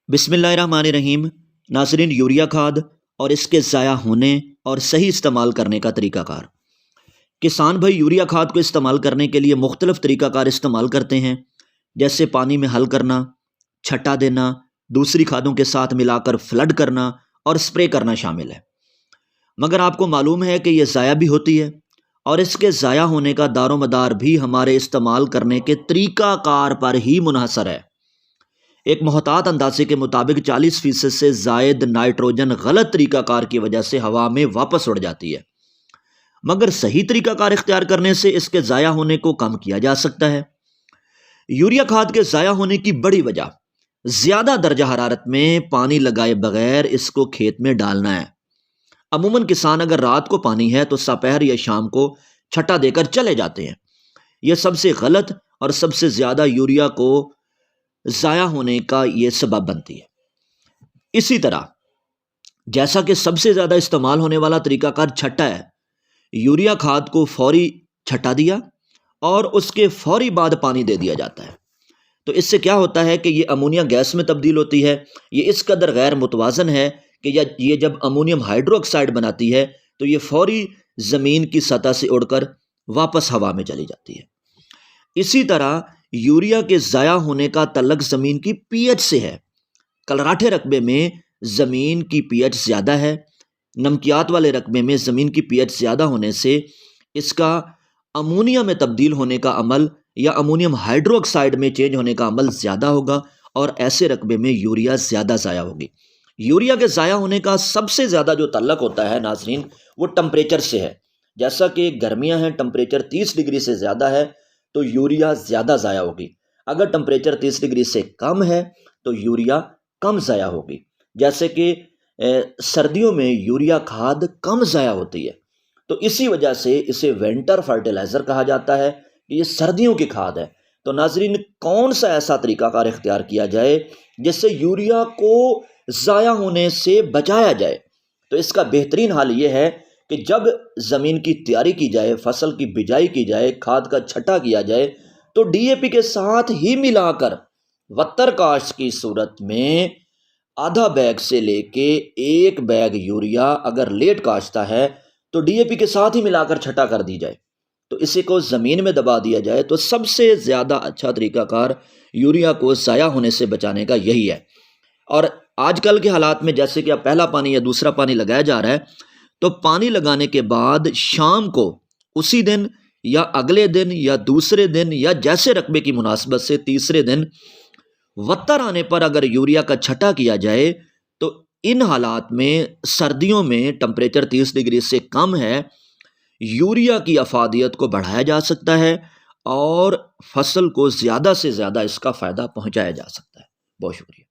بسم اللہ الرحمن الرحیم۔ ناظرین، یوریا کھاد اور اس کے ضائع ہونے اور صحیح استعمال کرنے کا طریقہ کار۔ کسان بھائی یوریا کھاد کو استعمال کرنے کے لیے مختلف طریقہ کار استعمال کرتے ہیں، جیسے پانی میں حل کرنا، چھٹا دینا، دوسری کھادوں کے ساتھ ملا کر فلڈ کرنا اور سپرے کرنا شامل ہے۔ مگر آپ کو معلوم ہے کہ یہ ضائع بھی ہوتی ہے، اور اس کے ضائع ہونے کا دار و مدار بھی ہمارے استعمال کرنے کے طریقہ کار پر ہی منحصر ہے۔ ایک محتاط اندازے کے مطابق 40% سے زائد نائٹروجن غلط طریقہ کار کی وجہ سے ہوا میں واپس اڑ جاتی ہے، مگر صحیح طریقہ کار اختیار کرنے سے اس کے ضائع ہونے کو کم کیا جا سکتا ہے۔ یوریا کھاد کے ضائع ہونے کی بڑی وجہ زیادہ درجہ حرارت میں پانی لگائے بغیر اس کو کھیت میں ڈالنا ہے۔ عموماً کسان اگر رات کو پانی ہے تو دوپہر یا شام کو چھٹا دے کر چلے جاتے ہیں۔ یہ سب سے غلط اور سب سے زیادہ یوریا کو ضائع ہونے کا یہ سبب بنتی ہے۔ اسی طرح جیسا کہ سب سے زیادہ استعمال ہونے والا طریقہ کار چھٹا ہے، یوریا کھاد کو فوری چھٹا دیا اور اس کے فوری بعد پانی دے دیا جاتا ہے، تو اس سے کیا ہوتا ہے کہ یہ امونیا گیس میں تبدیل ہوتی ہے۔ یہ اس قدر غیر متوازن ہے کہ یہ جب امونیم ہائیڈرو آکسائڈ بناتی ہے تو یہ فوری زمین کی سطح سے اڑ کر واپس ہوا میں چلی جاتی ہے۔ اسی طرح یوریا کے ضائع ہونے کا تعلق زمین کی پی ایچ سے ہے۔ کلراٹھے رقبے میں زمین کی پی ایچ زیادہ ہے، نمکیات والے رقبے میں زمین کی پی ایچ زیادہ ہونے سے اس کا امونیا میں تبدیل ہونے کا عمل یا امونیم ہائیڈرو آکسائڈ میں چینج ہونے کا عمل زیادہ ہوگا، اور ایسے رقبے میں یوریا زیادہ ضائع ہوگی۔ یوریا کے ضائع ہونے کا سب سے زیادہ جو تعلق ہوتا ہے ناظرین، وہ ٹمپریچر سے ہے۔ جیسا کہ گرمیاں ہیں، ٹمپریچر 30 ڈگری سے زیادہ ہے تو یوریا زیادہ ضائع ہوگی۔ اگر ٹمپریچر 30 ڈگری سے کم ہے تو یوریا کم ضائع ہوگی۔ جیسے کہ سردیوں میں یوریا کھاد کم ضائع ہوتی ہے، تو اسی وجہ سے اسے ونٹر فرٹیلائزر کہا جاتا ہے کہ یہ سردیوں کی کھاد ہے۔ تو ناظرین، کون سا ایسا طریقہ کار اختیار کیا جائے جس سے یوریا کو ضائع ہونے سے بچایا جائے؟ تو اس کا بہترین حل یہ ہے کہ جب زمین کی تیاری کی جائے، فصل کی بجائی کی جائے، کھاد کا چھٹا کیا جائے، تو ڈی اے پی کے ساتھ ہی ملا کر وتر کاشت کی صورت میں آدھا بیگ سے لے کے 1 بیگ یوریا اگر لیٹ کاشتہ ہے تو ڈی اے پی کے ساتھ ہی ملا کر چھٹا کر دی جائے، تو اسی کو زمین میں دبا دیا جائے، تو سب سے زیادہ اچھا طریقہ کار یوریا کو ضائع ہونے سے بچانے کا یہی ہے۔ اور آج کل کے حالات میں جیسے کہ اب پہلا پانی یا دوسرا پانی لگایا جا رہا ہے، تو پانی لگانے کے بعد شام کو اسی دن یا اگلے دن یا دوسرے دن یا جیسے رقبے کی مناسبت سے تیسرے دن وتر آنے پر اگر یوریا کا چھٹا کیا جائے، تو ان حالات میں سردیوں میں ٹمپریچر 30 ڈگری سے کم ہے، یوریا کی افادیت کو بڑھایا جا سکتا ہے اور فصل کو زیادہ سے زیادہ اس کا فائدہ پہنچایا جا سکتا ہے۔ بہت شکریہ۔